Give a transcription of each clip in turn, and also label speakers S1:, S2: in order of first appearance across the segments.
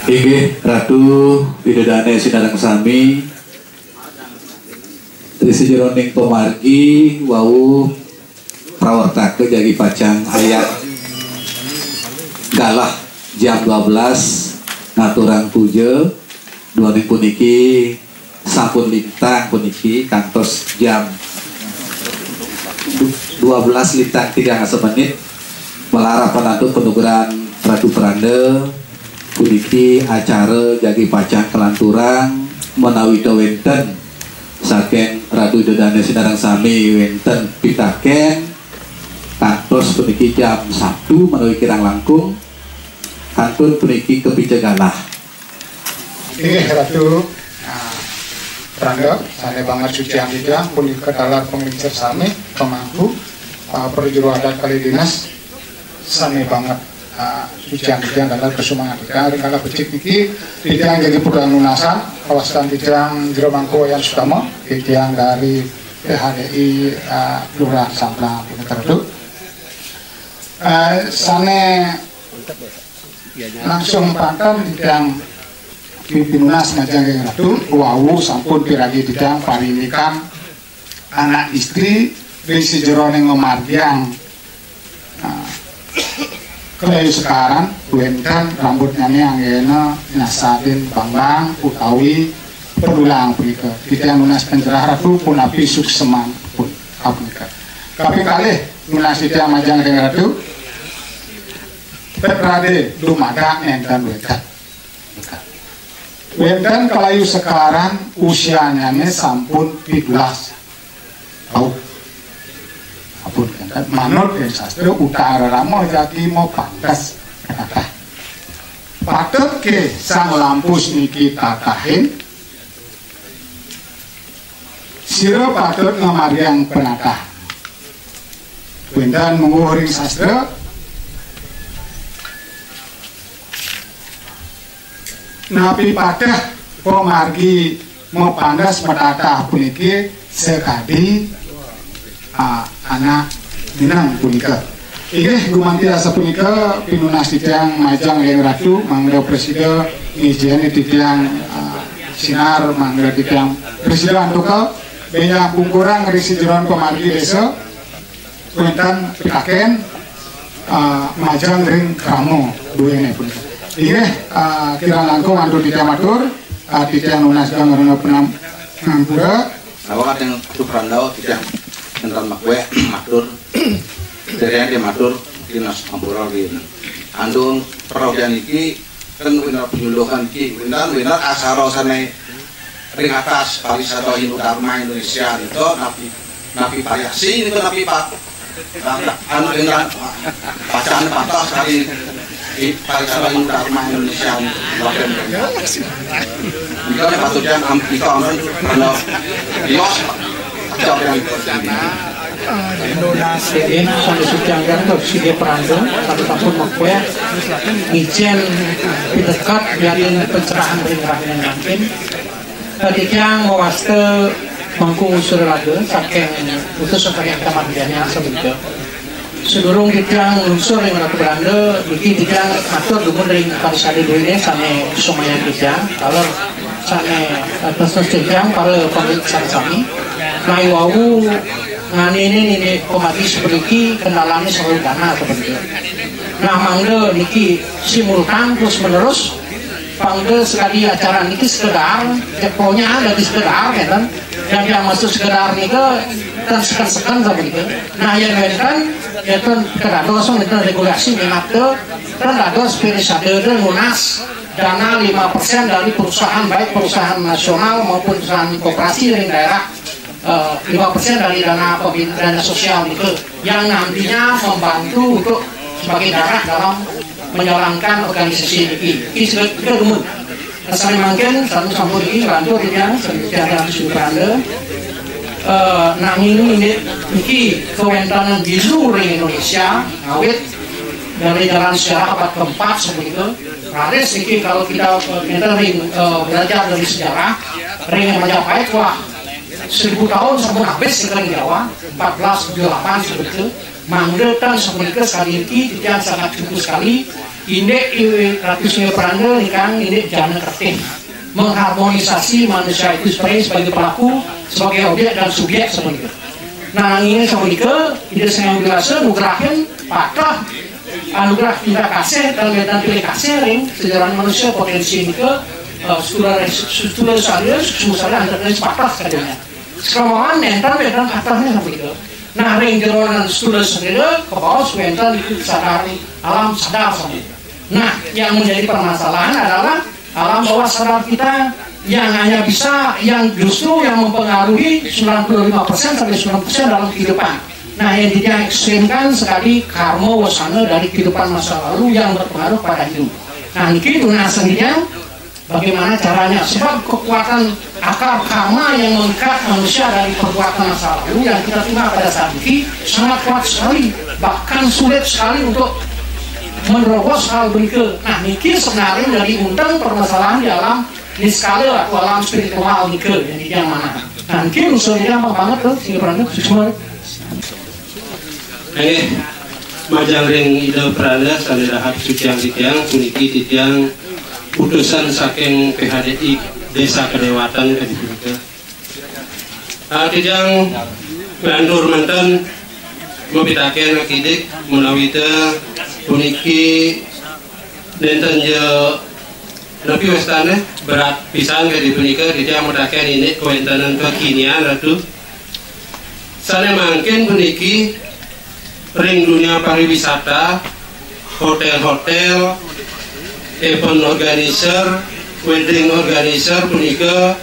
S1: Inggih Ratu Bidodane Sinarang sami Trisi Jeroning Pemargi wau prawartake jagi pacang ayat galah jam 12 ngaturang puja duaning puniki sampun lintang puniki kantos jam 12 lintang 3 menit melarang penantu penugaran Ratu Pranda puniki acara jagi pacang kelanturang menawi wenten saking Ratu Bidodane Sinarang sami wenten pitaken kantos puniki jam 1 menawi kirang langkung kantun puniki kepicegalah.
S2: Inggih Ratu Pranda sane banget suci angkidang punika dalar penglincer sami pemangku perjuru adat kali dinas sane banget suci angkidang dalar kesumangan kita rikala becik niki titiang jadi pudang lunasan kawasan titiang jero mangko yang sutama titiang dari PHDI Kelurahan Samplang Ratu sane langsung pantang titiang Pimpinas Majang Ratu wau sampun piragi titiang parinikan anak istri Trisi Jeroning Pemargiang kalau sekarang wenten rambutnya anggena nasadin bambang utawi perulang punika titiang lunas pencerah Ratu pun api sukseman pun punika tapi kali lunas titiang Majang Ratu petrade dumada enten wenten kalayu sekarang usianya sampun 17 tahun apun kan manut dan sastra utara ramo jadi mau pantas kata patut ke sang lampus niki tatahin siro patut ngamariang penatah wenten menguring sastra napi pada pemargi mau pandas menatah puniki sekadi anak minang punika. Ini gumanti asa punika pinunas titiang Majang Ratu mangga presiden ngijeni titiang sinar mangga titiang presiden antuka banyak bungkurang Trisi Jeroning Pemargi desa punten pitaken Majang ring Ramo duene punika. Ini kira langkung antu titiang matur titiang lunas ngarana penam ngampura
S3: awak yang Ratu Pranda titiang tentang makwe matur dari yang dia matur dinas ampura gini andung peraudian iki kan benar penyuluhan iki benar asaro sana ring atas pariwisata Hindu Dharma Indonesia itu napi pariasi itu napi pak anu dengan bacaan patos kali di pariwisata Hindu Dharma Indonesia wakil itu yang patutnya itu orang pernah dios
S4: Indonesia sampai suciangkan ke sini perandung satu tahun makwe ijen dekat dari pencerahan yang mungkin ketika mewaste mangku usul lagi saking putus sampai yang kemargiannya sebetulnya sedurung kita unsur yang Ratu Pranda iki kita atur dumun ring parisade duine sane sumaya kita kalau sane atas sejang para pemilik sami mai wau ngani ini pemargi seperti kendalanya selalu dana seperti nah mangga niki simultan terus menerus pangga sekali acara niki sekedar deponya ada di sekedar ya kan yang masuk sekedar nika kan sekan seperti itu nah yang kan ya kan kedados itu regulasi minatnya kan dados pirisade lunas dana 5% dari perusahaan baik perusahaan nasional maupun perusahaan koperasi dari daerah 5% dari dana dana sosial itu yang nantinya membantu untuk sebagai darah dalam menjalankan organisasi ini. Kita gemuk. Saya mungkin satu sampul ini bantu dia secara sukarela. Nang ini kewenangan di seluruh Indonesia, awet dari jalan sejarah abad keempat seperti itu. Raris ini kalau kita belajar dari sejarah, ring Majapahit wah 1000 tahun sebelum habis sekarang Jawa 1478 seperti itu. Manggetan seperti itu sekali ini tidak sangat cukup sekali. Ini ratusnya peranda ikan ini jangan kerting mengharmonisasi manusia itu sebagai pelaku, sebagai objek dan subjek seperti itu. Nah ini seperti itu, ide saya biasa nugrahin patah anugerah tidak kasih dan pilih kasih ring sejarah manusia potensi ini ke sudah saya antara patah katanya. Sekarang nentan patahnya seperti itu. Nah ring jeronan sudah sendiri ke bawah suentan itu sadari alam sadar seperti itu. Nah yang menjadi permasalahan adalah alam bawah sadar kita yang hanya bisa, yang justru yang mempengaruhi 95% sampai 90% dalam kehidupan. Nah yang tidak ekstrimkan sekali karma wasana dari kehidupan masa lalu yang berpengaruh pada hidup. Nah ini dunia sendirian bagaimana caranya, sebab kekuatan akar karma yang mengikat manusia dari perbuatan masa lalu yang kita terima pada saat ini sangat kuat sekali, bahkan sulit sekali untuk menerobos hal berikut. Nah ini sebenarnya dari undang permasalahan di alam niskala atau alam spiritual ini yang mana. Nah ini usulnya apa banget tuh sih berani semua.
S5: Majang ring ide peranda sampai dahar suciang titiang puniki titiang putusan saking PHDI Desa Kedewatan kedipika. Titiang bandur mantan mobitaken akidik menawita puniki denten je napi westane berat pisan ke dipunika titiang modaken ini kewentanan kekinian ratu. Sana mungkin puniki ring dunia pariwisata, hotel-hotel, event organizer, wedding organizer punika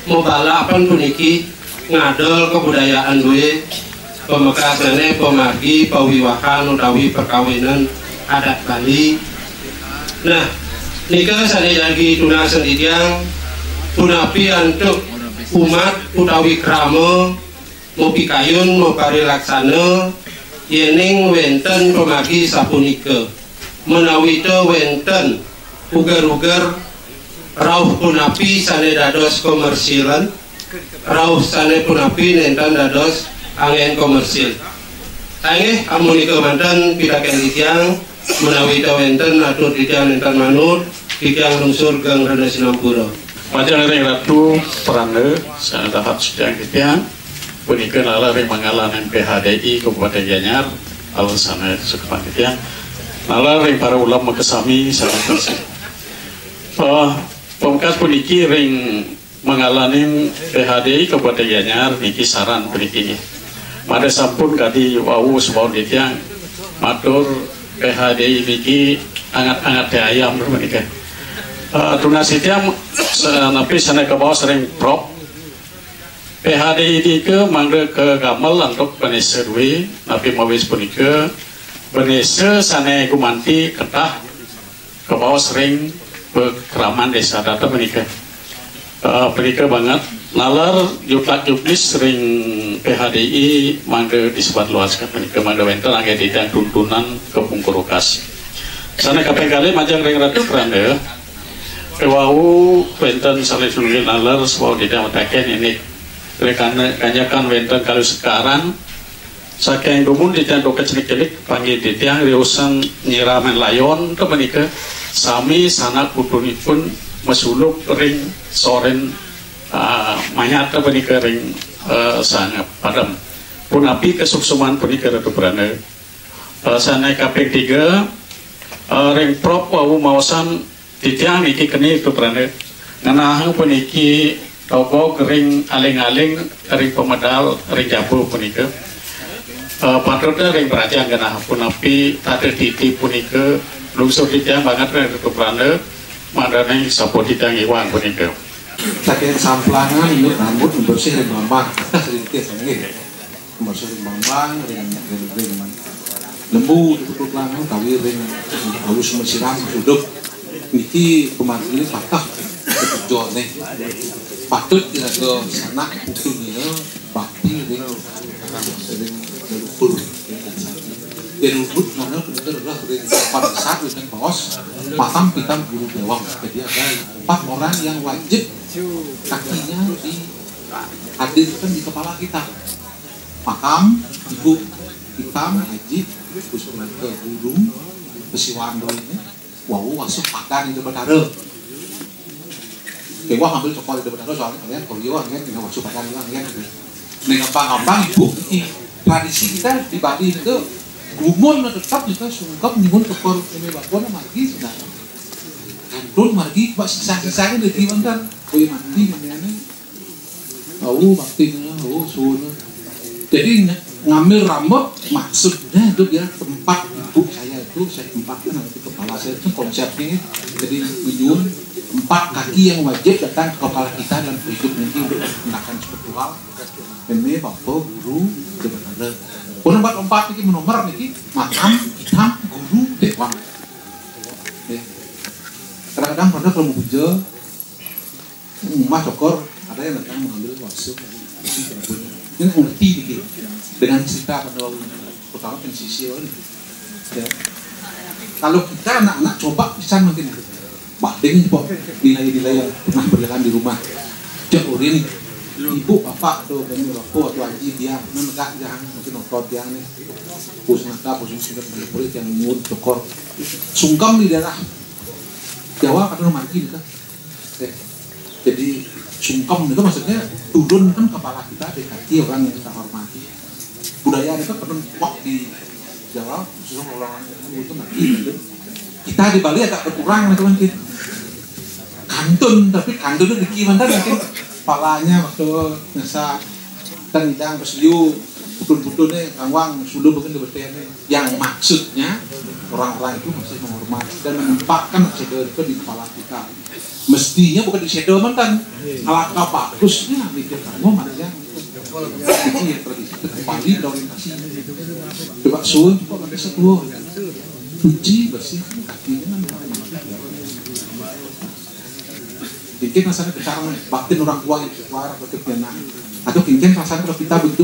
S5: mau balapan puniki ngadol kebudayaan gue pemekasane pemargi pawiwahan utawi perkawinan adat Bali. Nah nika sane lagi tuna sendirian tunapi untuk umat utawi krama mau pikayun mau parilaksana yening wenten pemagi sapunika menawita wenten ugar-ugar rauh punapi sane dados komersilan rauh sane punapi nentan dados angin komersil angin amunika mantan pitaken titiang menawita wenten atur titiang nentan manut titiang lungsur gang Rada Sinampura
S6: Majang ring ratu peranda sane dahar suciang titiang punika nala ring mangalanan PHDI Kabupaten Gianyar alasannya suka panitia nala ring para ulama kesami sangat kasih pemkas puniki ring mangalanin PHDI Kabupaten Gianyar niki saran puniki pada sampun kadi wau sebab ditiang matur PHDI niki angat-angat teh ayam punika tunasi tiang napi sana ke bawah sering prop PHDI ini ke mangga ke gamal untuk penesa dui napi mawis punika penesa sana gumanti ketah ke bawah sering keraman desa data punika punika banget nalar jutak juknis sering PHDI mangga disebat luaskan punika mangga wenten angge tidak tuntunan ke pungkurukas sana kapeng kali majang ring ratu keranda kewau wenten salih sulil nalar sebab tidak mataken ini kanyakan wenten kalau sekarang saking dumun ditanduk kecelik-celik panggil titiang riusan nyiramen layon ke menika sami sana kudunipun mesuluk ring soren mayat ke menika ring sangat padam pun api kesuksuman punika ratu berana sana kaping 3 ring prop wau mawasan titiang niki keni ratu berana nganahang puniki toko kering aling-aling ring pemedal ring jabu punika patutnya ring perhatian kena pun api tadi titi punika lungsur titiang banget ring ratu berana madane sapo titiang iwan punika
S1: saking samplangan ini rambut bersih ring bambang sedikit ini bersih ring bambang ring lembu tutup lanang kawi ring halus mesiram hidup niki kemarin ini patah ketujuan nih patut tidak ke sana untuk dia bakti ring leluhur dan luput mana benar adalah ring pada saat dengan bos patam pitam guru dewang jadi ada 4 orang yang wajib kakinya dihadirkan di kepala kita pakam ibu hitam haji terus ke guru pesiwando ini wow masuk pakan itu betara kayak wah ambil cokol itu betara soalnya kalian kalau iya kan kita masuk pakan juga kan dengan gampang ibu ini tradisi kita di Bali itu umum tetap juga sungkap nyumun cokol ini bakwan margi sudah kantun margi bak sisa-sisanya dari mantan oh iya mandi mana oh baktinya oh suuna jadi ngambil rambut maksudnya itu dia tempat ibu saya itu saya tempatkan nanti kepala saya itu konsepnya jadi minum 4 kaki yang wajib datang ke kepala kita dan hidup nanti untuk tindakan spiritual ini bapak guru sebenarnya pun 4 ini menomor ini makam hitam guru dewang kadang-kadang pernah kalau mau puja rumah cokor ada yang datang mengambil masuk ini ngerti gitu dengan cerita pada pertama pensisi ya. Kalau kita anak-anak coba bisa mungkin banding nilai-nilai yang pernah berjalan di rumah cek urin ibu bapak atau bapak atau haji dia menegak jangan mungkin otot yang nih pusnaka pusing kulit yang nyur cokor sungkem di daerah Jawa atau margi kan jadi sungkem itu maksudnya turun kan kepala kita dekati orang yang kita hormati budaya itu kan wak di Jawa khususnya orang itu margi kita di Bali agak berkurang teman-teman kantun tapi kantun itu gimana mungkin kepalanya waktu nasa dan hidang bersiu putun-putunnya kangwang sudah mungkin dibertanya yang maksudnya orang-orang itu masih menghormati dan menempatkan shadow itu di kepala kita mestinya bukan di shadow mantan alangkah bagusnya mikir kamu mana yang itu yang tradisi kembali berorientasi coba suun coba bisa tuh cuci bersihkan kakinya mungkin rasanya bicara baktin orang tua yang suara berkebianan atau mungkin rasanya kalau kita begitu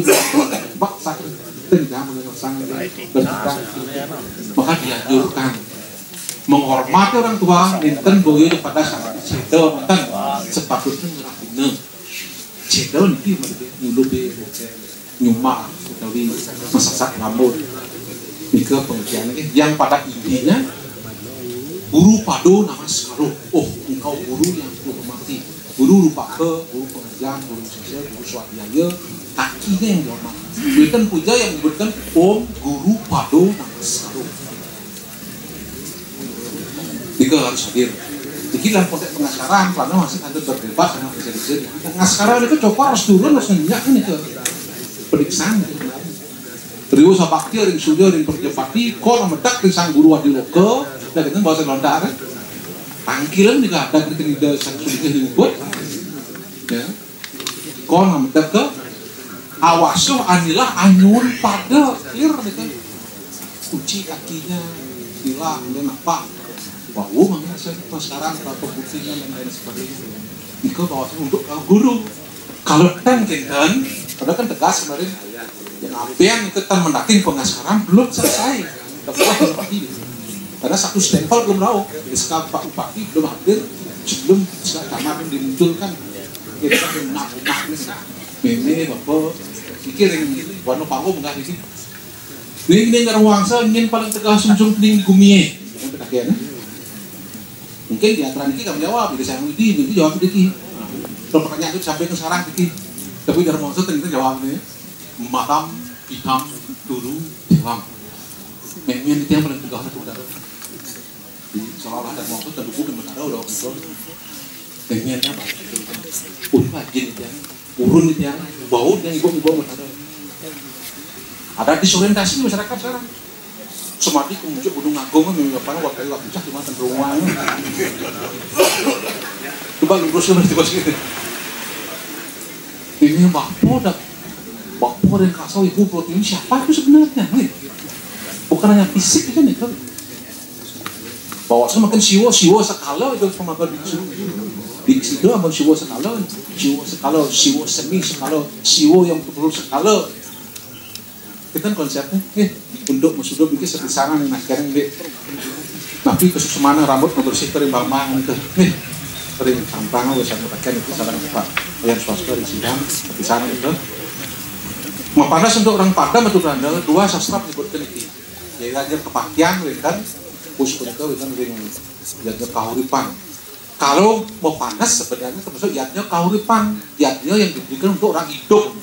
S1: bak sakit tidak boleh rasanya berkata maka dianjurkan menghormati orang tua ninten boyo pada saat cedo mantan sepatutnya ngerapine cedo niki nyulubi nyuma utawi masak rambut nika pengertian yang pada intinya guru pado namaskaro oh engkau guru yang dihormati guru rupa guru pengajar guru sosial guru swadhyaya kakinya yang dihormati berikan puja yang diberikan om guru pado namaskaro tiga harus hadir jadi dalam konteks pengaskaran karena masih ada berdebat sama bisa pengaskaran itu cokor harus turun harus nyenyak ini ke periksaan Riwo sabakti ring sudah ring perjepati kok medak ring sang guru adiloke dan kita bahasa lontar panggilan juga ada ketika sang sudah diubut ya kok medak ke awasuh anilah anyun pada clear gitu uci kakinya hilang dan apa wow makanya saya sekarang atau buktinya dan lain sebagainya itu bahwa untuk guru kalau kan padahal kan tegas kemarin yang apa yang kita mendaking pengaskaran belum selesai karena satu stempel belum tahu SK Pak Bupati belum hadir sebelum kamar dimunculkan kita kan nak ini bapak pikir yang warna panggung enggak sih ini nggak wangsa ingin paling tegas sumsum ning gumie yang terakhir mungkin di antara ini kami jawab bisa saya ini jawab ini kalau pertanyaan itu sampai ke sekarang ini tapi dari wangsa ternyata jawabnya matam hitam dulu hilang memang itu yang paling tegas itu benar seolah-olah ada maksud dan dukung yang benar udah betul memang apa urun lagi itu yang urun itu yang bau yang ibu benar ada disorientasi masyarakat sekarang
S7: semadi kemudian gunung agung apa waktu itu pecah di mana rumah coba lurusnya nanti pas gitu ini bapak dan kasau ibu protein siapa itu sebenarnya nih bukan hanya fisik itu nih kan bahwa makin siwo sekala itu pemakan di situ abang siwo sekala siwo semi sekala siwo yang perlu sekala kita kan konsepnya untuk musuh bikin seperti sana nih sekarang deh tapi kesusahan rambut bersih kering bang itu kering sampang udah saya pakai itu saran cepat yang swasta di sidang seperti sana itu mau panas untuk orang Padang atau Belanda dua sastra menyebutkan itu ya aja kepakian kan push itu kan ring jadinya kahuripan kalau mau panas sebenarnya termasuk jadinya kahuripan jadinya yang diberikan untuk orang hidup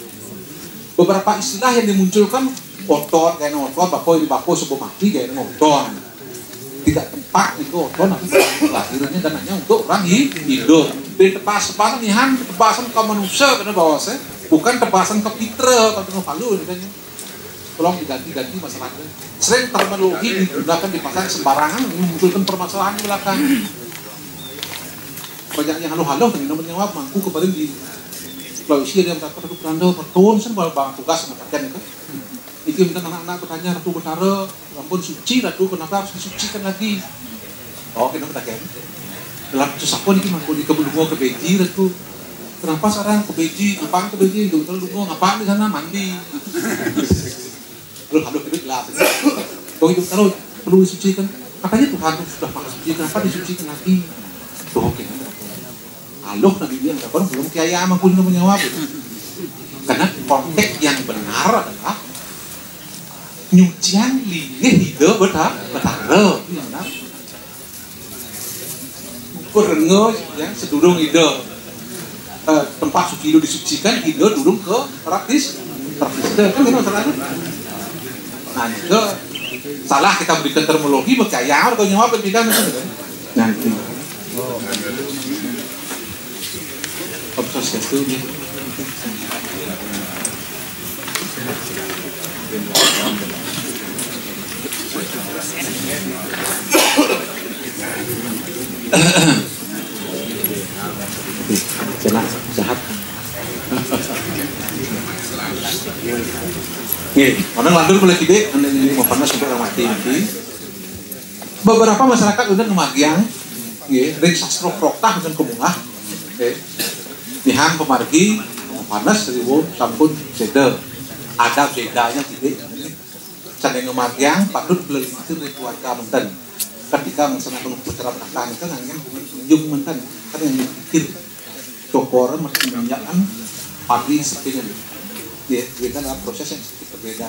S7: beberapa istilah yang dimunculkan otot kayak otot bako di bako sebelum mati kayak otot tidak tepat itu otot nanti lahirnya dan hanya untuk orang hidup dari tebasan nihan tebasan ke manusia karena bahwasanya bukan tebasan ke pitra atau ke palu misalnya tolong diganti masalahnya sering terminologi digunakan di pasar sembarangan memunculkan permasalahan di belakang banyak yang halo-halo dan menjawab mangku kemarin di Sulawesi ada yang berkata Ratu Beranda bertahun sen bang tugas mengatakan itu itu minta anak-anak bertanya Ratu Betara ampun suci Ratu kenapa harus disucikan lagi oh kenapa tak dalam sesapuan ini mangku di kebelungo ke Beji Ratu kenapa sekarang ke Beji ngapain ke Beji itu lungo ngapain di sana mandi halo kita gelap oh itu kalau perlu disucikan katanya Tuhan sudah maha suci kenapa disucikan lagi oh oke halo nabi bilang belum kiai mampu menjawab itu karena konteks yang benar adalah nyucian lingih hidup betara berengo yang sedurung hidup tempat suci itu disucikan hidup durung ke praktis kan itu masalahnya nah itu salah kita berikan terminologi percaya atau nyawa berbeda nah itu obses itu sehat orang landur boleh tidak ini mau panas sampai orang mati nanti beberapa masyarakat udah ngemagiang ring sastro proktah dan kemunggah nihan pemargi panas seribu sampun seder ada bedanya tidak sedang ngemagiang patut beli itu dari keluarga menten ketika melaksanakan putra perkataan itu hanya kunjung menten kan yang pikir cokoran masih menyakan pagi sepinya ya kita dalam proses yang sedikit berbeda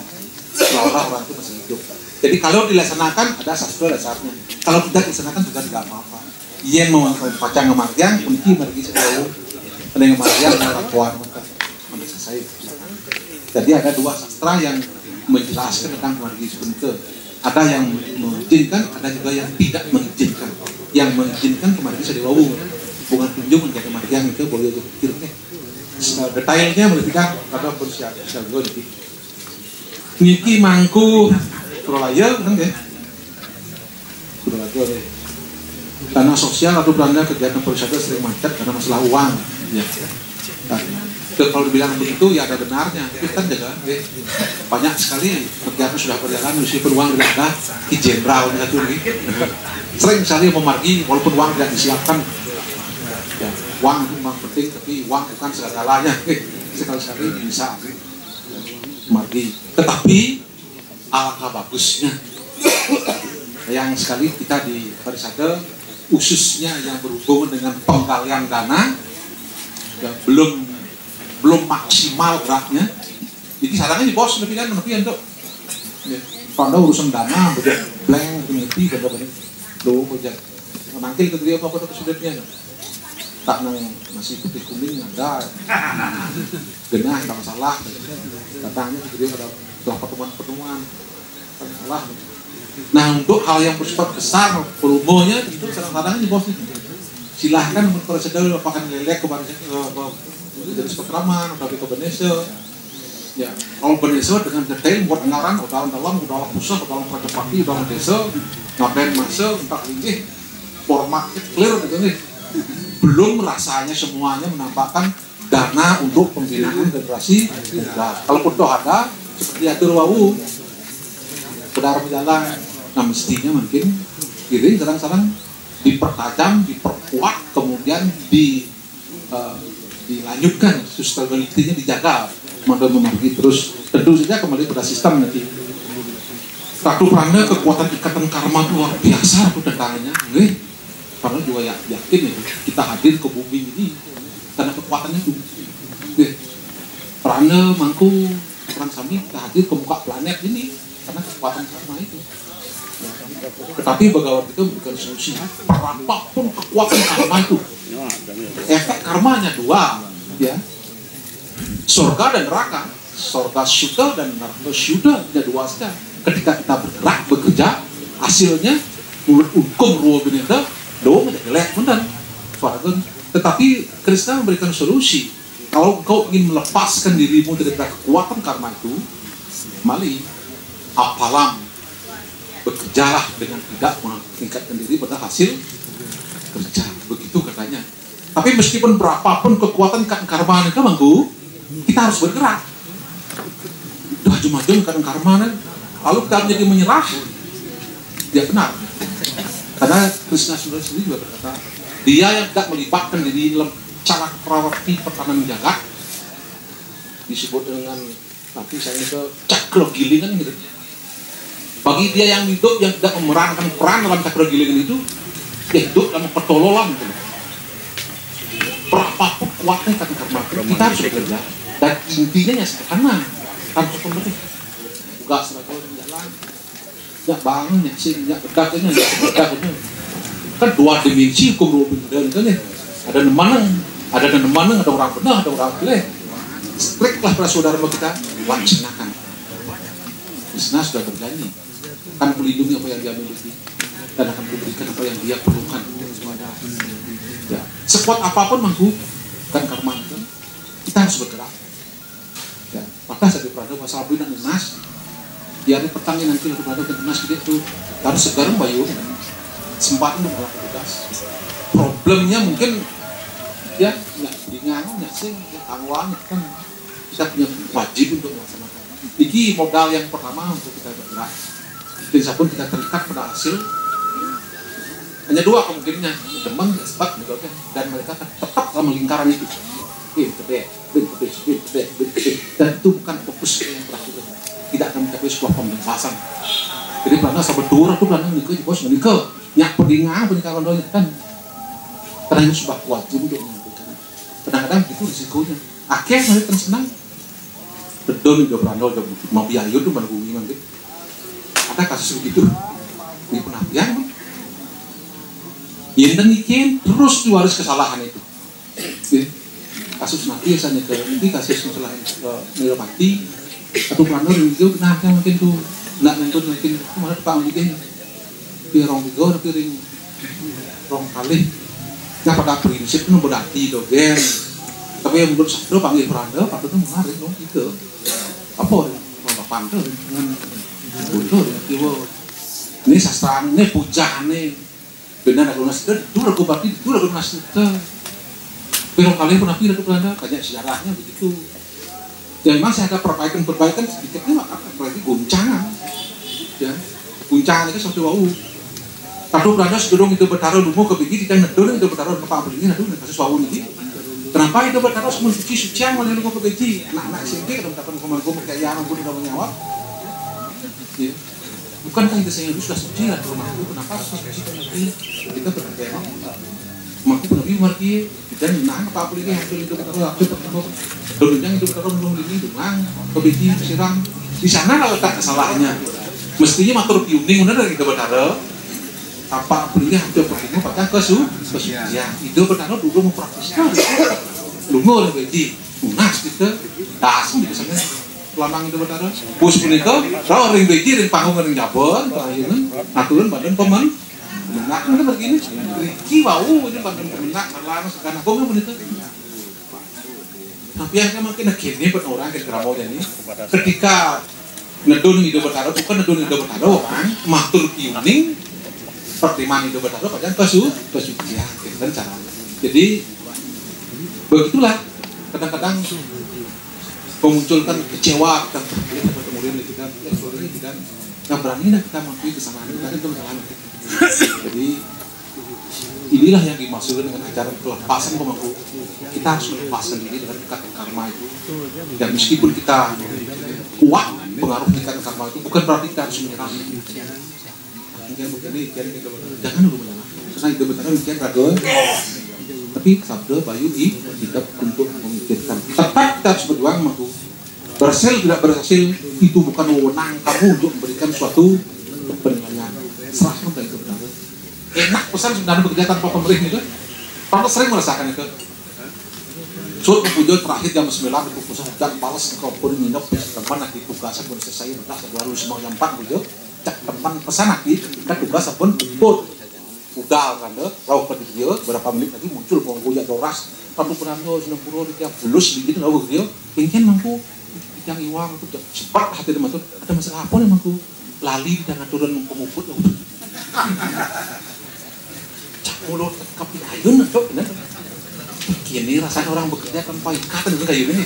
S7: seolah orang itu masih hidup jadi kalau dilaksanakan ada sastra dasarnya kalau tidak dilaksanakan juga tidak apa-apa yang mau baca ngemagiang kunci margi sedau ada ngemagiang ada kuat sampai selesai jadi ada dua sastra yang menjelaskan tentang margi sebentar ada yang mengizinkan ada juga yang tidak mengizinkan yang mengizinkan kemargi sedau bukan tunjuk menjadi margiang itu boleh dipikir detailnya boleh tidak atau persiapan lebih niki mangku prolaya kan ya prolaya karena sosial atau Belanda kegiatan pariwisata sering macet karena masalah uang ya nah, kalau dibilang begitu ya ada benarnya tapi kan juga banyak sekali kegiatan sudah berjalan meskipun uang tidak ada di jenderal satu lagi sering sekali memargi walaupun uang tidak disiapkan ya, uang memang penting tapi uang bukan segala-galanya sekali-sekali bisa margi tetapi alangkah bagusnya yang sekali kita di pariwisata khususnya yang berhubungan dengan penggalian dana yang belum maksimal geraknya jadi sarannya di bos lebih kan lebih untuk pada urusan dana budget blank peneliti benar-benar do budget nanti ke dia apa kesulitannya tak nang masih putih kuning ada genah tak masalah datangnya ke dia pada pertemuan tak masalah nah untuk hal yang bersifat besar volumonya itu kadang-kadang di bos silahkan berprosedur apakah lelek kemarin jenis pekraman atau ke Indonesia Ya, kalau berdesa dengan detail buat anggaran, dalam pusat, dalam Rajapati, dalam desa, ngapain masuk, entah ini format clear gitu nih. Belum rasanya semuanya menampakkan dana untuk pembinaan generasi muda. Kalau pun ada seperti atur wau, benar berjalan, nah mestinya mungkin ini sekarang dipertajam, diperkuat, kemudian dilanjutkan, sustainability-nya dijaga. Memiliki terus tentu saja kembali pada sistem nanti. Kartu prana kekuatan ikatan karma itu luar biasa aku tentangnya, karena juga yakin ya kita hadir ke bumi ini karena kekuatannya itu. Prana mangku peran kami kita hadir ke muka planet ini karena kekuatan karma itu. Tetapi bagaimana kita memberikan solusi apapun kekuatan karma itu, efek karmanya dua, ya. Surga dan neraka, surga syuda dan neraka syuda, ada dua saja. Ketika kita bergerak, bekerja, hasilnya mulut hukum ruang bineka, doang ada jelek, benar. Tetapi Krishna memberikan solusi. Kalau kau ingin melepaskan dirimu dari kekuatan karma itu, mali apalam, bekerjalah dengan tidak meningkatkan diri pada hasil kerja. Begitu katanya. Tapi meskipun berapapun kekuatan karma itu manggu, kita harus bergerak. Dah maju kan karma, lalu kita menjadi menyerah. Dia benar. Karena Krishna sendiri juga berkata, dia yang tidak melibatkan diri dalam cara perawati pertahanan jagat disebut dengan nanti saya ke cakra gilingan gitu. Bagi dia yang hidup yang tidak memerankan peran dalam cakra gilingan itu, dia hidup dalam pertololan gitu. Berapapun kuatnya karma kita harus bekerja. Dan intinya ya sederhana, tanpa pemberi. Buka seragam jalan, ya bangun, ya sing, ya bedaknya, kan dua dimensi hukum rubin dan kan ya. Ada nemanang, ada orang benar, ada orang pilih. Striklah para saudara kita laksanakan. Krishna sudah berjanji akan melindungi apa yang dia miliki dan akan memberikan apa yang dia perlukan. Ya, sekuat apapun mampu kan karma itu, kita harus bergerak. Ya, maka saya berada masalah bina emas, biar pertanyaan nanti berada ke emas gitu, harus sekarang bayu, sempat untuk melakukan tugas. Problemnya mungkin ya nggak sih, tangguhan kan kita punya wajib untuk melaksanakan. Ini modal yang pertama untuk kita bergerak. Bisa pun kita terikat pada hasil. Hanya dua kemungkinannya, teman, cepat, dan mereka tetap dalam lingkaran itu. Dan itu bukan fokus yang terakhir. Tidak akan mencapai sebuah pembebasan. Jadi pelana sabetur itu pelana menikah, bos menikah, nyak pedingan, penikah kondonya kan. Karena itu sebuah wajib untuk menyampaikan. Kadang-kadang itu risikonya. Akhirnya mereka senang. Bedon juga berandal, juga mau biaya itu mana bumi mungkin. Ada kasus begitu di penapian. Yang ikin terus diwaris kesalahan itu. Kasus nanti misalnya ke nanti kasus kesalahan Nirmati atau pelanggar itu kenapa mungkin tuh nak nonton mungkin malah pang bikin pirong tiga tapi ring rong kali nah pada prinsip itu berarti dogen tapi yang menurut saya panggil peranda patutnya menarik dong gitu apa orang pantai dengan buntu ini sastra ini pujaan nih benar aku nasi itu aku bakti itu aku nasi pirong kali pernah pilih aku pelanda banyak sejarahnya begitu. Ya memang saya ada perbaikan sedikitnya maka berarti goncangan ya goncangan itu seperti wau kalau berada sedorong itu bertaruh dulu ke biji kita ngedor itu bertaruh ke pabrik ini aduh kasus wau ini kenapa itu bertaruh semua suci yang mana lu ke biji anak-anak SMP kadang dapat kemarin pakai yang pun tidak menjawab ya bukan kan kita sayang sudah suci lah rumahku kenapa suci nanti kita berkata mampu penuhi marki dan nang pabrik ini hasil itu bertaruh waktu tertentu dulunya itu bertaruh belum ini dengan ke biji siram di sana kalau tak kesalahannya mestinya matur piuning benar dari kita bertaruh apa belinya hampir pertama pada ya itu bertaruh dulu mempraktiskan lungo oleh biji lunas gitu langsung di sana pelanang itu bertaruh bus punika kalau ring biji ring panggung ring jabon akhirnya aturan badan pemen menak mana begini Riki wau ini badan pemenak karena sekarang aku punika Tapi yang makin akhirnya buat orang ke Gramo ini ketika ngedun hidup bertaro bukan ngedun hidup bertaro kan matur piuning pertimbangan hidup bertaro padahal kesucian dan cara. Jadi begitulah kadang-kadang memunculkan kecewa kita kemudian kita nggak berani kita mengakui kesalahan kita itu kesalahan. Jadi inilah yang dimaksudkan dengan ajaran pelepasan pemangku. Kita harus melepaskan diri dengan ikatan karma itu. Dan meskipun kita kuat pengaruh ikatan karma itu, bukan berarti kita harus menyerah. Jangan dulu menyerah. Karena itu benar demikian raga. Tapi sabda bayu kita untuk memikirkan. Tetap kita harus berjuang mampu. Berhasil tidak berhasil itu bukan wewenang kamu untuk memberikan suatu penilaian. Serahkan dari kebenaran. Enak pesan sebenarnya bekerja tanpa pemerintah itu. Pernah sering merasakan itu. Suat mempunyai terakhir jam 9 itu pusat hujan balas kau pun minum teman lagi tugas pun selesai beras baru semua jam 4 bujur. Cak teman pesan lagi kan tugas pun pun udah kan deh. Lalu pada dia berapa menit lagi muncul penggoyak doras. Kamu pernah 90 dia belus begitu lalu dia ingin mampu yang iwang itu cepat hati teman tuh ada masalah apa nih mampu lali dengan turun pemuput mulut kapi ayun cok kini rasanya orang bekerja tanpa ikatan itu kayak gini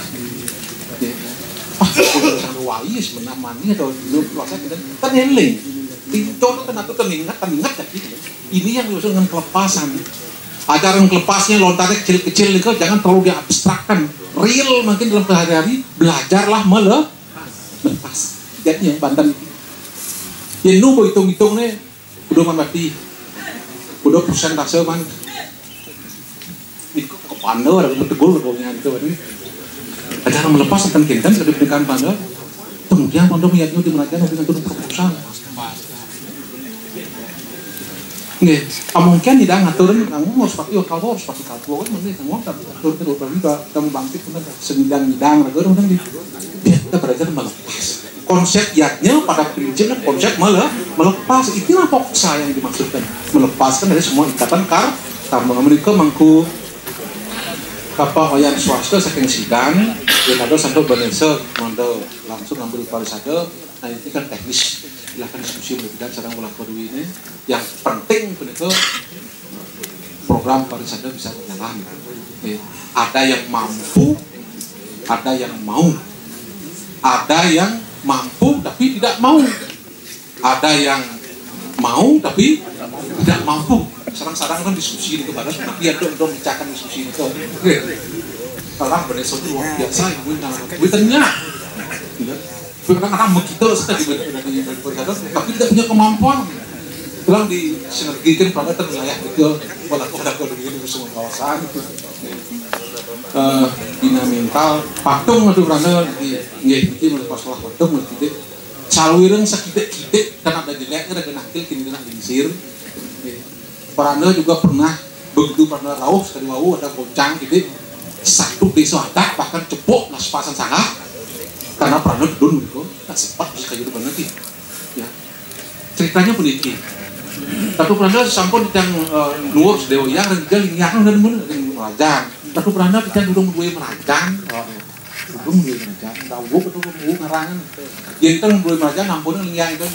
S7: udah sangat wais menamani atau belum proses kan healing tincor kan aku teringat jadi ini yang dimaksud dengan kelepasan ajaran kelepasnya lontarnya kecil-kecil itu jangan terlalu diabstrakkan real mungkin dalam sehari-hari belajarlah melepas jadinya Banten ya nu hitung-hitung nih udah mati udah persentase man ke pandau ada betegul kalau itu acara melepas akan kintan ke pernikahan pandau kemudian pandau melihatnya di menajah dengan turun proposal nggih mungkin tidak ngaturin kamu harus pakai kalau harus pakai kalkulator kan mesti kamu atur terus kamu bangkit pun semidang-midang agar udah kita belajar melepas konsepnya pada prinsipnya konsep melepas itulah poksa yang dimaksudkan melepaskan dari semua ikatan karma mereka mangku kapal yang swasta saking sidang yang ada satu benese mandel langsung ambil pariwisata nah ini kan teknis silahkan diskusi lebih dan sedang ulah kedua ini yang penting itu program pariwisata bisa berjalan ada yang mampu ada yang mau ada yang mampu tapi tidak mau ada yang mau tapi tidak mampu sarang-sarang kan diskusi itu pada tapi ya dong bicakan diskusi itu kalau beresok itu luar biasa itu ternyata kadang-kadang begitu sekali tapi tidak punya kemampuan bilang disinergikan pada terwilayah itu walaupun ada di semua kawasan bina mental patung atau beranda nggih iki melepas salah patung mesti salwireng sakidik-kidik kan ada jelek ada genakil kini kena diisir Paranda juga pernah begitu pernah rawuh sekali wau ada goncang gitu satu desa adat bahkan cepuk nas pasan sangat karena Paranda gedun gitu tak sempat bisa kayak gitu nanti ya ceritanya begini tapi Paranda sampun yang luar sedewa yang regal yang dan merajan tapi Paranda kita dudung gue merajan dudung gue merajan rawuh atau gue ngarangan yang gue merajan ampun yang itu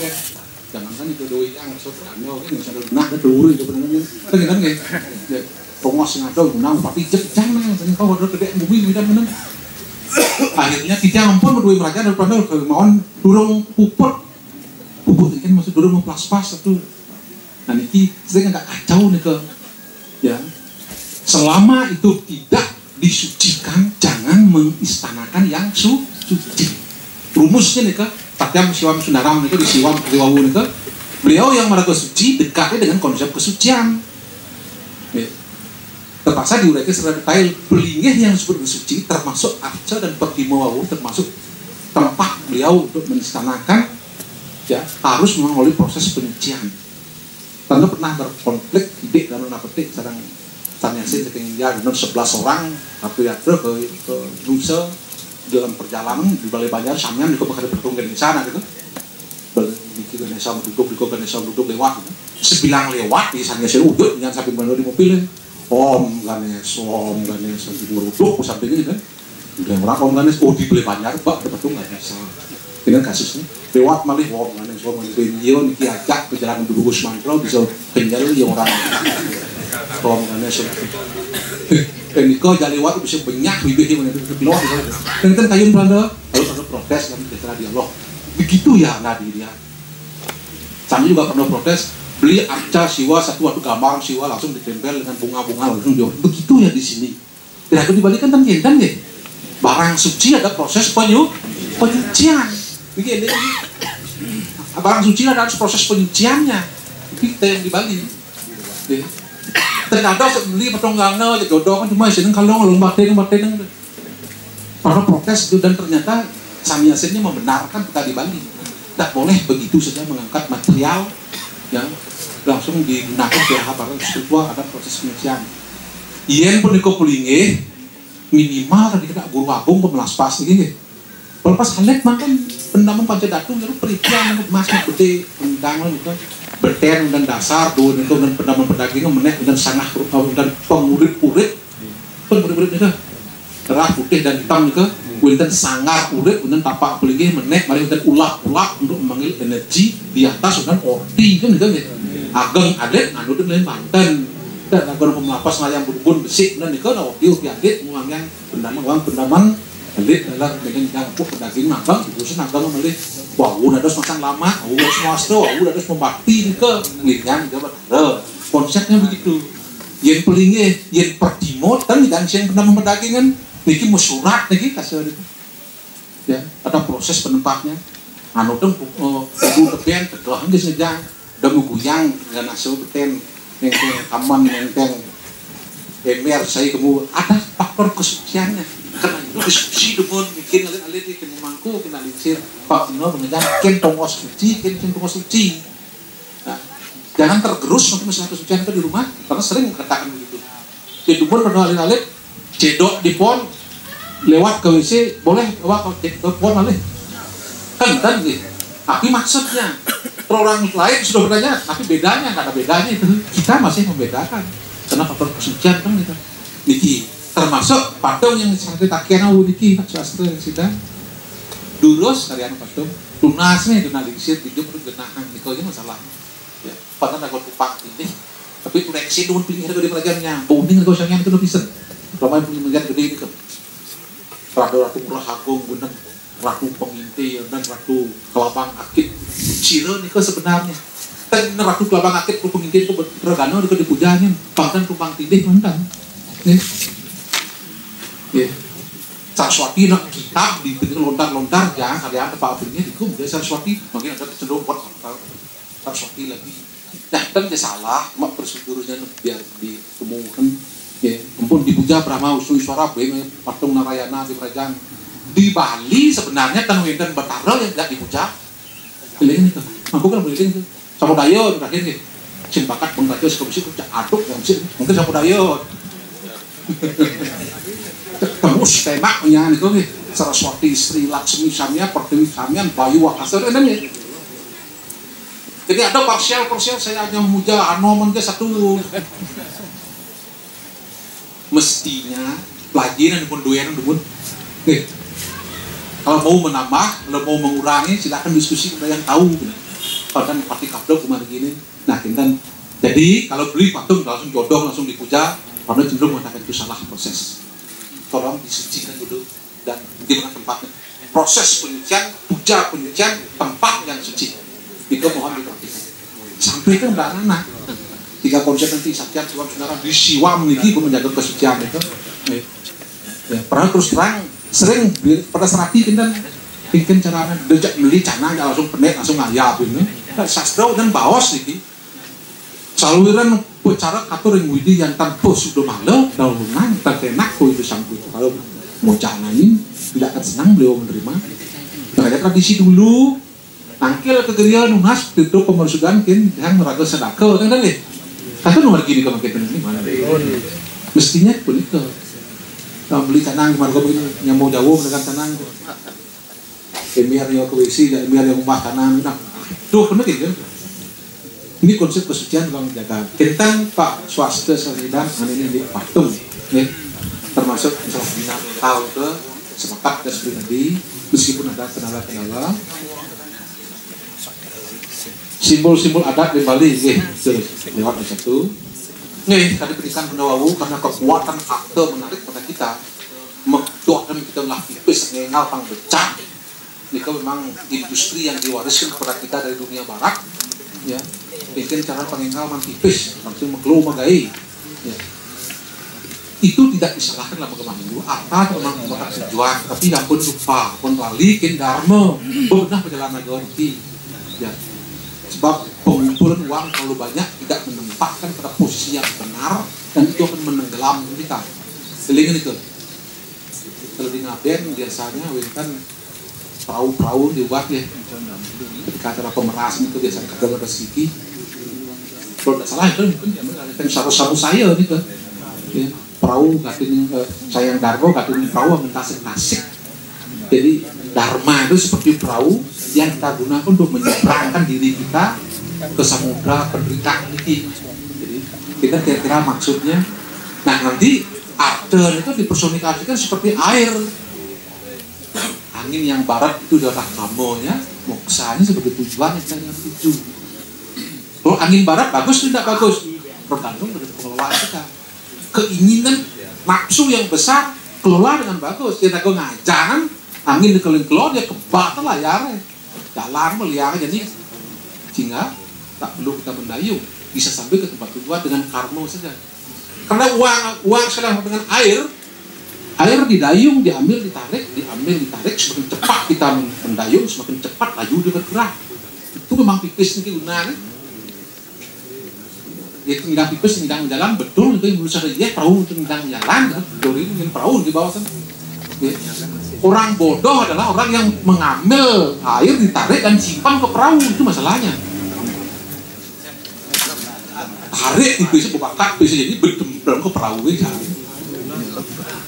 S7: jangan kan itu doi yang soalnya kan bisa nah itu dulu itu benar-benar kan kayak pengos ngado gunang pati jejang kan kau udah gede bumi benar-benar akhirnya kita ampun berdua meraja daripada kemauan durung puput kan maksud durung memplas-pas itu nah ini saya nggak kacau nih ke ya selama itu tidak disucikan jangan mengistanakan yang suci rumusnya nih ke Takyam Siwam Sundaram itu di Siwam Riwawu itu beliau yang merasa suci dekatnya dengan konsep kesucian terpaksa diuraikan secara detail pelingih yang disebut suci termasuk arca dan pertimawawu termasuk tempat beliau untuk menistanakan ya harus melalui proses penyucian karena pernah berkonflik ide dan petik sedang Tanyasin saking India benar 11 orang tapi ya ke Nusa dalam perjalanan di Balai Banjar Samyan di Kabupaten Bertung Ganesha gitu. Di Ganesha duduk lewat gitu. Sebilang lewat di sana saya udut yang sampai benar di mobil. Om Ganesha duduk sampai gitu kan. Udah orang Wonganes, oh dibeli banyak pak, betul nggak bisa. Dengan kasusnya lewat malih Wonganes, penyiar niki ajak perjalanan dulu Mantro bisa penyiar yang orang Wonganes. Niko jadi waktu bisa banyak bibir yang keluar. Tentang kayun Belanda harus ada protes dan setelah dialog. Begitu ya Nadi dia. Kami juga pernah protes beli arca siwa satu waktu gambar siwa langsung ditempel dengan bunga-bunga langsung dia. Begitu ya di sini. Tidak akan dibalikan kan ya. Barang suci ada proses penyucian. Begini, barang suci ada proses penyuciannya. Kita yang di Bali. Ternyata beli petonggalnya, jodoh kan cuma seneng kalau lombatin. Para protes itu dan ternyata Samiasinnya membenarkan kita di Bali. Tidak boleh begitu saja mengangkat material yang langsung digunakan pihak para spiritual ada proses penyucian. Ien pun dikopulinge minimal tadi kena guru agung pemelas pas gini. Pelepas halek makan pendaman Pancadatu lalu perikian mas gede pendangan itu beten dan dasar tuh dan pendaman pedagang menek dan sanah dan pengurit-urit itu terah putih dan hitam itu kemudian sangar urit kemudian tapak pelingi menek mari kemudian ulak-ulak untuk memanggil energi di atas dan ordi kan gitu ageng adet anu lain Banten dan agar pemelapas ngayang bubun besi dan itu nah waktu adet menganggang pendaman adet adalah dengan ganggu pedaging nagang terus nagang melih wah udah terus macam lama udah semua udah terus membakti ke lingan ke konsepnya begitu yang pelingnya yang pertimo kan yang pendaman pedagingan niki mau surat niki kasih itu ya ada proses penempatnya anu tuh ibu beten telah nggak ngejang udah guyang dengan hasil beten yang aman yang emer saya kemudian ada faktor kesuciannya karena itu diskusi dengan bikin alit di kemangku kena lincir pak Dino mengejar ken tongos suci ken tongos suci nah, jangan tergerus untuk masalah kesucian itu di rumah karena sering katakan begitu jadi pun pernah alit cedok di pon lewat ke WC boleh lewat ke pon alih kan gitu tapi maksudnya orang lain sudah bertanya tapi bedanya nggak ada bedanya itu kita masih membedakan karena faktor kesucian kan gitu niki termasuk patung yang seperti takian awu niki swasta yang sudah durus kalian patung lunasnya dunalingsir hidup genahan niko ini masalah ya padahal aku tumpang ini tapi koleksi dulu pilih harga di pelajarannya boning harga usahanya itu bisa ramai punya miliar gede ini kan ratu murah agung gunung ratu penginti dan ratu kelabang akit cile nih sebenarnya kan ratu kelabang akit ratu penginti itu bergano itu dipujanya bangkan tumpang tindih mantan ya Saraswati nak kitab di lontar-lontar jangan kalian tempat akhirnya di kemudian Saraswati mungkin ada kecenderung buat Saraswati lagi nah kan dia salah mak prosedurnya biar ditemukan ya ampun dipuja Brahma Usui Suara Beng patung Narayana di kerajaan di Bali sebenarnya kan Winten Batara yang tidak dipuja keliling itu aku kan keliling itu Samudayo terakhir nih simpakat pengbaca sekomisi puja aduk yang mungkin Samudayo terus temaknya itu nih Saraswati Sri Laksmi Samya Pertiwi Samyan Bayu Wakasar ini jadi ada parsial saya hanya memuja Anoman ke satu mestinya pelajaran pun doyan pun kalau mau menambah kalau mau mengurangi silakan diskusi kepada yang tahu kan pasti kabel kemarin gini nah kan jadi kalau beli patung langsung jodoh langsung dipuja karena cenderung mengatakan itu salah proses tolong disucikan dulu dan di mana tempatnya proses penyucian puja penyucian tempat yang suci itu mohon diperhatikan sampai itu mbak anak tiga konsep nanti Satya Siwam Saudara di Siwam ini pun menjaga kesucian itu ya, pernah terus terang sering pada serapi kan bikin cara dejak beli canang langsung penek langsung ngayap ini sastra dan bawas ini saluran cara katur yang widi yang tanpa sudah malu dalam lunang terkenak itu sampai itu kalau mau canangin tidak akan senang beliau menerima ada tradisi dulu tangkil kegerian lunas itu pemersudan kan yang meraga sedekah kan deh kata nomor gini kalau kita ini mana mestinya pun itu kalau beli canang marga begini yang mau jauh dengan canang emir yang ke WC dan emir yang rumah canang nah tuh benar gitu ini konsep kesucian kalau menjaga tentang Pak Swasta Saridan ini di patung ya termasuk misalnya binatang ke sepakat dan seperti tadi, meskipun ada kendala-kendala, simbol-simbol adat di Bali, lewat satu. Nih, tadi berikan pendawawu karena kekuatan akte menarik pada kita, mendoakan kita lah tipis ngengal pang becak. Ini memang industri yang diwariskan kepada kita dari dunia barat, ya. Bikin cara pengengal tipis, langsung mengkeluh magai. Ya. Itu tidak disalahkan lah bagaimana itu. Apa memang membuat tujuan, tapi yang pun lupa, pun lali, kin dharma, benar perjalanan ganti. Ya. Sebab pengumpulan uang terlalu banyak tidak menempatkan pada posisi yang benar dan itu akan menenggelam kita. Selingan itu. Kalau di Ngaben biasanya kan perahu-perahu dibuat ya. Ketika acara pemerasan itu biasanya kagak ada siki. Kalau tidak salah itu mungkin saru-saru saya nih kan. Ya, perahu katanya sayang darbo katanya perahu mentasik nasik. Jadi dharma itu seperti perahu yang kita gunakan untuk menyeberangkan diri kita ke samudra penderitaan ini. Jadi kita kira-kira maksudnya. Nah nanti arten itu dipersonifikasikan seperti air. Angin yang barat itu adalah kamonya, moksanya sebagai tujuan yang kita tuju. Kalau angin barat bagus tidak bagus, tergantung dari pengelolaan kita. Keinginan nafsu yang besar kelola dengan bagus. Kita ngajangan angin dikeliling keluar dia kebak layarnya, jalan meliar jadi sehingga tak perlu kita mendayung, bisa sampai ke tempat tujuan dengan karma saja. Karena uang sedang dengan air didayung, diambil, ditarik, semakin cepat kita mendayung, semakin cepat laju dia bergerak. Itu memang pipis ini gunanya. Dia tinggal pipis, tinggal jalan, betul itu yang berusaha dia perahu untuk tinggal jalan, dari ini perahu di bawah sana. Orang bodoh adalah orang yang mengambil air, ditarik dan simpan ke perahu, itu masalahnya. Tarik bisa buka bisa jadi berdem ke perahu aja.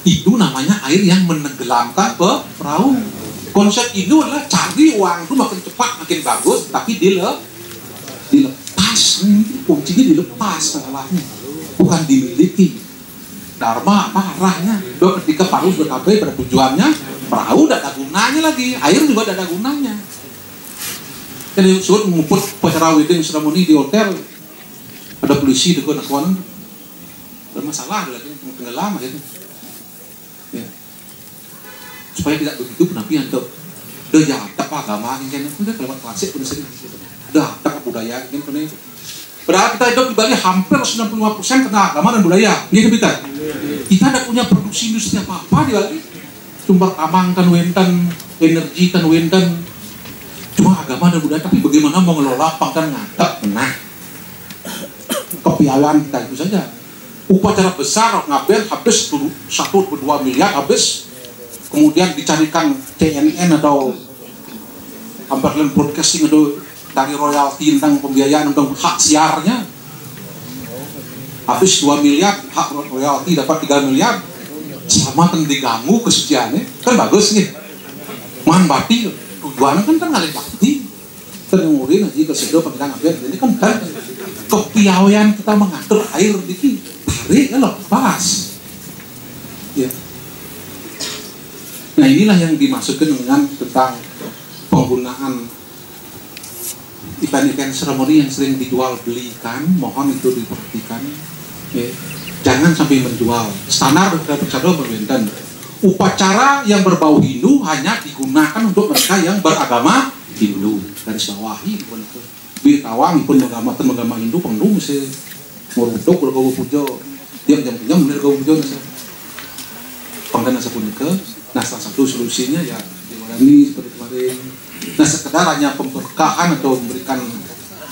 S7: Itu namanya air yang menenggelamkan ke perahu. Konsep itu adalah cari uang itu makin cepat makin bagus, tapi dilepas, kuncinya dilepas masalahnya, bukan dimiliki. Dharma apa arahnya? Doa ketika perahu sudah sampai pada tujuannya, perahu tidak ada gunanya lagi, air juga tidak ada gunanya. Jadi sudah mengumpul acara wedding ceremony di hotel, ada polisi di kawan bermasalah lagi tenggelam gitu. Ya. Supaya tidak begitu penapian tuh. Dah ya tak agama ini kan udah kelewat klasik pun sering. Dah tak budaya ini kan ini. Padahal kita hidup di Bali hampir 95% karena agama dan budaya. Gitu kita. Kita tidak punya produksi industri apa-apa di Bali. Sumber amang kan wenten, energi kan wenten. Cuma agama dan budaya, tapi bagaimana mengelola pangkan ngatak nah. Kepiawaian kita itu saja. Upacara besar Ngaben habis 1-2 miliar habis, kemudian dicarikan CNN atau Amberland Broadcasting atau dari royalti tentang pembiayaan untuk hak siarnya habis 2 miliar, hak royalti dapat 3 miliar, sama kan diganggu kesuciannya kan bagus nih man bakti tujuannya kan ngalih bakti terengurin aja kesedo pengilang Ngaben ini kan kepiawaian kita mengatur air di tarik lepas ya. Nah inilah yang dimaksudkan dengan tentang penggunaan event-event seremoni yang sering dijual belikan, mohon itu diperhatikan ya. Jangan sampai menjual standar dan persado berbeda. Upacara yang berbau Hindu hanya digunakan untuk mereka yang beragama Hindu. Garis bawahi Bitawang pun agama Hindu pengguna mesti meruduk bergawa pujo jam-jamnya menurut pujo pangkana sapunika. Nah salah satu solusinya ya diwarani seperti kemarin. Nah sekedar hanya pemberkahan atau memberikan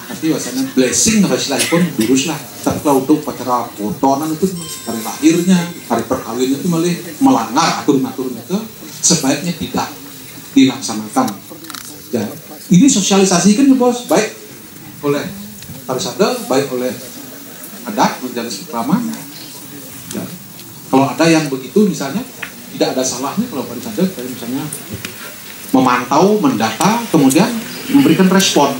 S7: nanti bahasanya blessing apa istilahnya pun lurus lah. Tapi kalau untuk upacara potonan itu hari lahirnya, hari perkawinnya itu malah melanggar aturan-aturan itu sebaiknya tidak dilaksanakan. Ya, ini sosialisasikan ya bos, baik oleh parisada, baik oleh adat menjadi pertama. Ya. Kalau ada yang begitu misalnya tidak ada salahnya kalau parisada kayak misalnya memantau, mendata, kemudian memberikan respon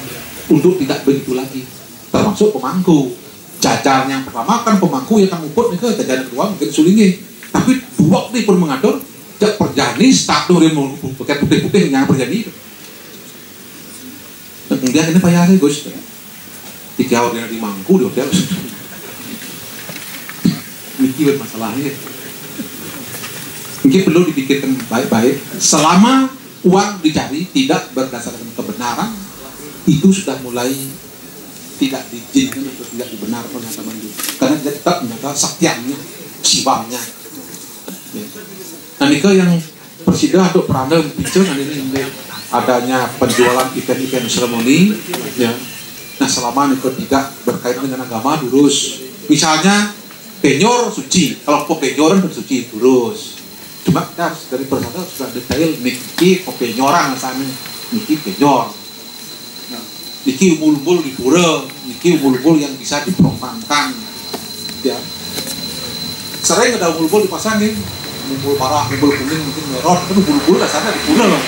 S7: untuk tidak begitu lagi. Termasuk pemangku. Jajar yang pertama kan pemangku yang akan nguput nih ke jajar kedua mungkin sulingi. Tapi dua nih pun mengatur Jak perjani start tuh dia mau pakai putih-putih yang perjani. Kemudian ini payah sih Gus. 3 hari di Mangku di hotel. Ini masalahnya. Mungkin perlu dipikirkan baik-baik. Selama uang dicari tidak berdasarkan kebenaran, itu sudah mulai tidak diizinkan untuk tidak dibenarkan oleh teman itu. Karena dia tetap menjaga saktiannya, siwangnya. Nah, ini yang Persida untuk Pranda bincang ini adanya penjualan event-event seremoni, ya. Nah, selama itu tidak berkaitan dengan agama, lurus. Misalnya penyor suci, kalau penyoran suci lurus. Cuma kita dari Persada sudah detail niki penyoran sana, niki penyor. Niki umbul-umbul di pura, niki umbul-umbul yang bisa diprogramkan, ya. Sering ada umbul-umbul dipasangin, umbul parah, umbul kuning, mungkin merah, itu umbul-umbul dasarnya di pura loh.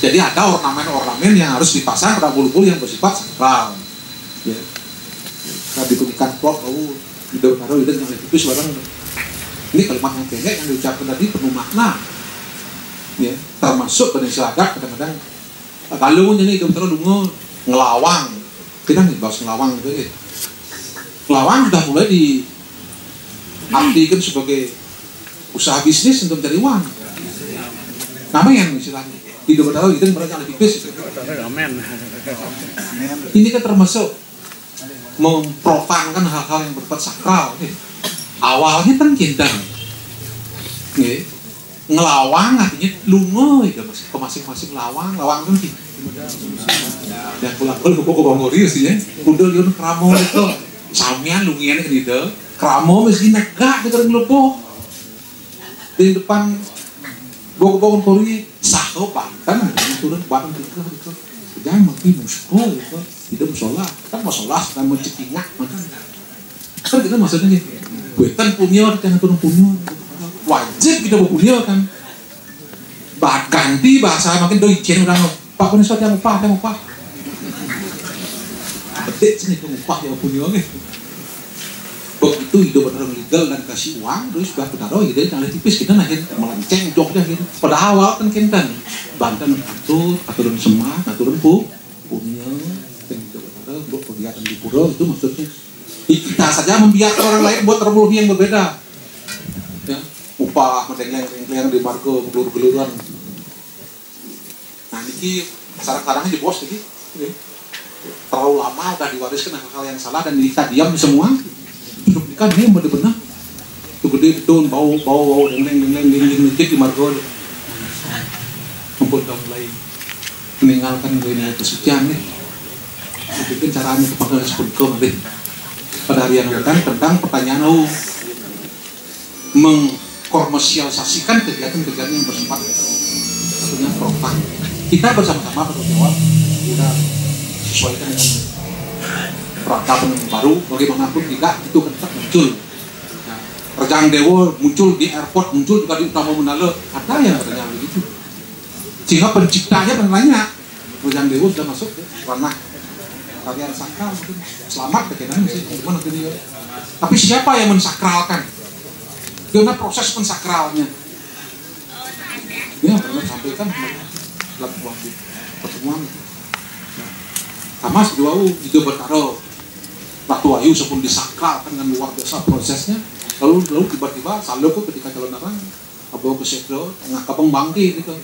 S7: Jadi ada ornamen-ornamen yang harus dipasang pada umbul-umbul yang bersifat sakral, ya. Nah, diberikan plot, ide yang itu sebarang. Ini kalimat yang pendek yang diucapkan tadi penuh makna, ya. Termasuk pada istilah kadang-kadang kalau ini dokter lungo ngelawang, kita nih bahas ngelawang gitu ya. Ngelawang sudah mulai diartikan sebagai usaha bisnis untuk mencari uang. Namanya istilahnya. Hidup bertaruh itu mereka lebih bis. Ini kan termasuk memprofankan hal-hal yang bersifat sakral. Awalnya kan cinta. Ngelawang artinya lungo itu ke masing-masing lawang kan gitu. Dan pulang ke Bogori sih ya. Udah liun kramo itu samian lungian gitu. Kramo mesti negak gitu ngelupuk. Di depan Bogori sahko pantan turun bareng gitu. Jangan makin musuh gitu. Tidak musola. Kan musola kan mau cekingat makan. Kan kita maksudnya gitu. Buatan punya kan turun punya. Wajib kita punya kan. Ganti bahasa makin doi jen orang Pak punya sesuatu yang upah betik sini ke upah yang punya begitu hidup benar legal dan kasih uang terus sudah benar gitu jangan tipis kita nanti melenceng joknya gitu pada awal kan kintan bantan aturun semak aturun punya dan hidup benar untuk kegiatan di pura itu maksudnya kita saja membiarkan orang lain buat terlalu yang berbeda ya upah yang di margo gelur-geluran. Nah ini sekarang-karangnya di bos jadi terlalu lama udah diwariskan hal-hal yang salah dan kita diam semua. Hidup nikah ini benar-benar itu gede betul bau deng di margo. Mumpul udah mulai meninggalkan dunia kesucian nih. Mungkin caranya kepada seperti pada hari yang akan tentang pertanyaan mengkomersialisasikan kegiatan-kegiatan yang bersifat tentunya profan. Kita bersama-sama berjawab kita sesuaikan dengan peradaban yang baru bagaimanapun tidak itu kan tetap muncul. Nah, Rejang Dewa muncul di airport, muncul juga di Utama Manalo, ada yang katanya begitu. Sehingga penciptanya penanya Rejang Dewa sudah masuk ke ranah karya sakral mungkin selamat kekainan mesti gimana gitu. Tapi siapa yang mensakralkan? Gimana proses pensakralnya? Ya pernah sampaikan dalam pertemuan. Sama sedua itu bertaruh waktu Ayu sebelum disakralkan dengan luar biasa prosesnya. Lalu tiba-tiba saldo ketika calon orang abawa ke sekro tengah kapeng bangki gitu.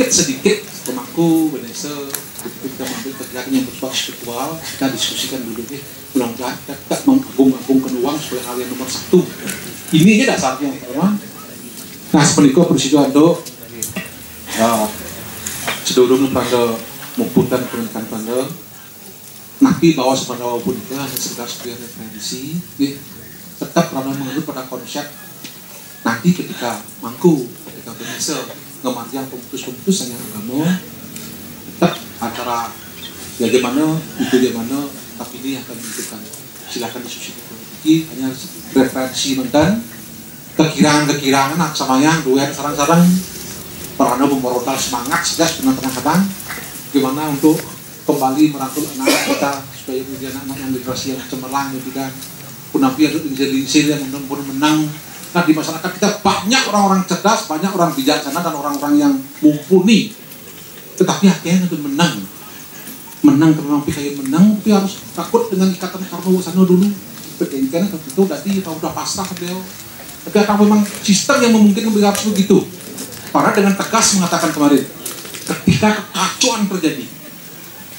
S7: Sedikit pemangku Vanessa kita mengambil kegiatan yang bersifat spiritual kita diskusikan dulu mudah-mudahan kita tidak mengagung-agungkan uang sebagai hal yang nomor satu ini aja dasarnya teman. Nah seperti itu Presiden do sedulurnya pada mempunyai pendidikan pada nanti bahwa sebenarnya walaupun itu hanya sekedar sebuah referensi tetap pernah menurut pada konsep nanti ketika mangku ketika Vanessa ngemarjang pemutus-pemutus yang agama tetap antara ya gimana itu gimana tapi ini akan menentukan silakan diskusi politik hanya referensi tentang kekirangan sama yang duet sarang-sarang perana memorodal semangat saja sebenarnya kadang gimana untuk kembali merangkul anak kita supaya kemudian anak yang generasi yang cemerlang ya tidak Punapi ada insir yang menang. Nah di masyarakat kita banyak orang-orang cerdas, banyak orang bijaksana dan orang-orang yang mumpuni. Tetapi akhirnya itu menang karena kayak menang, tapi harus takut dengan ikatan karena sana dulu. Karena itu berarti udah pasrah beliau. Tapi karena memang sistem yang memungkinkan beliau harus begitu. Karena dengan tegas mengatakan kemarin, ketika kekacauan terjadi,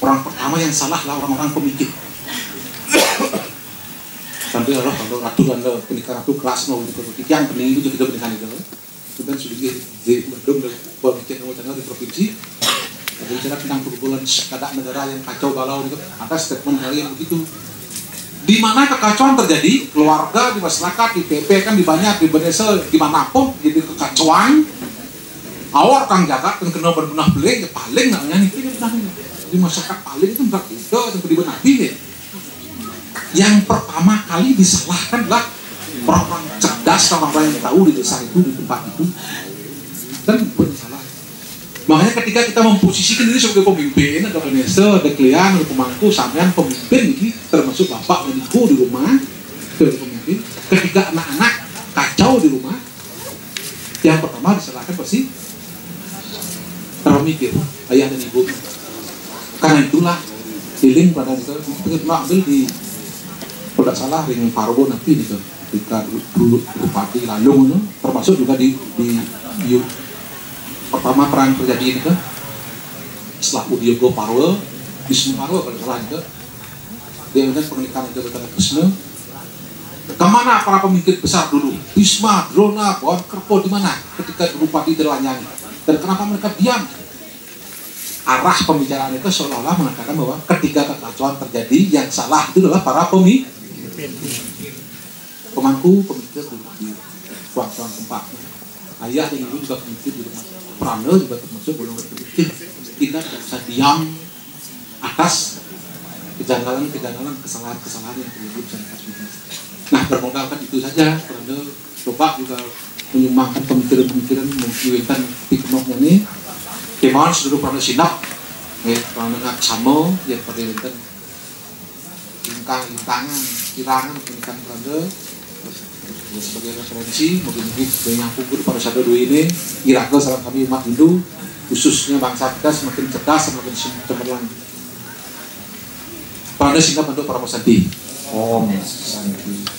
S7: orang pertama yang salah lah orang-orang pemikir. Sampai Allah kalau ratu dan pernikahan ratu kelas mau gitu, yang penting itu juga pernikahan itu. Kemudian sudah di Bandung dan pemikir nomor di provinsi. Berbicara tentang pergumulan keadaan negara yang kacau balau itu, ada statement dari yang begitu. Di mana kekacauan terjadi, keluarga di masyarakat, di PP kan di banyak, di Indonesia, dimanapun jadi kekacauan. Awal kang jaga dan kena berbenah beli, ya paling namanya ini benahnya. Di masyarakat paling itu berat itu sampai dibenahi ya. Yang pertama kali disalahkan adalah orang-orang cerdas, orang-orang yang tahu di desa itu, di tempat itu, dan bersalah. Makanya ketika kita memposisikan diri sebagai pemimpin, ada Indonesia, ada klien, ada pemangku, sampean pemimpin ini termasuk bapak dan ibu di rumah, sebagai pemimpin. Ketika anak-anak kacau di rumah, yang pertama disalahkan pasti terpikir ayah dan ibu. Karena itulah healing pada itu ambil di tidak salah ring Parbo nanti gitu. Ketika dulu Bupati Layung itu, termasuk juga di pertama perang terjadi ini kan setelah Udiogo Parwo, Wisnu Parwo kalau salah itu dia kemudian pernikahan itu dengan Krishna. Kemana para pemimpin besar dulu? Bisma, Drona, Bon Kerpo di mana? Ketika Bupati Delanyani. Dan kenapa mereka diam? Arah pembicaraan itu seolah-olah mengatakan bahwa ketika kekacauan terjadi, yang salah itu adalah para pemimpin, pemangku, pemikir di ruang-ruang tempatnya. Ayah dan ibu juga pemikir di rumah. Prana juga termasuk golongan pemikir. Kita tidak bisa diam atas kejanggalan-kejanggalan, kesalahan-kesalahan yang terjadi di masyarakat kita. Nah, bermodalkan itu saja, Prana coba juga menyumbangkan pemikiran-pemikiran mengkiwinkan pikirnya ini. Kemauan seluruh Prana sinap, Prana sama yang pada winten lintangan, kirangan pernikahan Prana. Sebagai referensi, mungkin banyak punggur pada saat dua ini, kira-kira salam kami umat Hindu, khususnya bangsa kita semakin cerdas, semakin cemerlang. Pada singkat untuk para pesanti. Om Santi.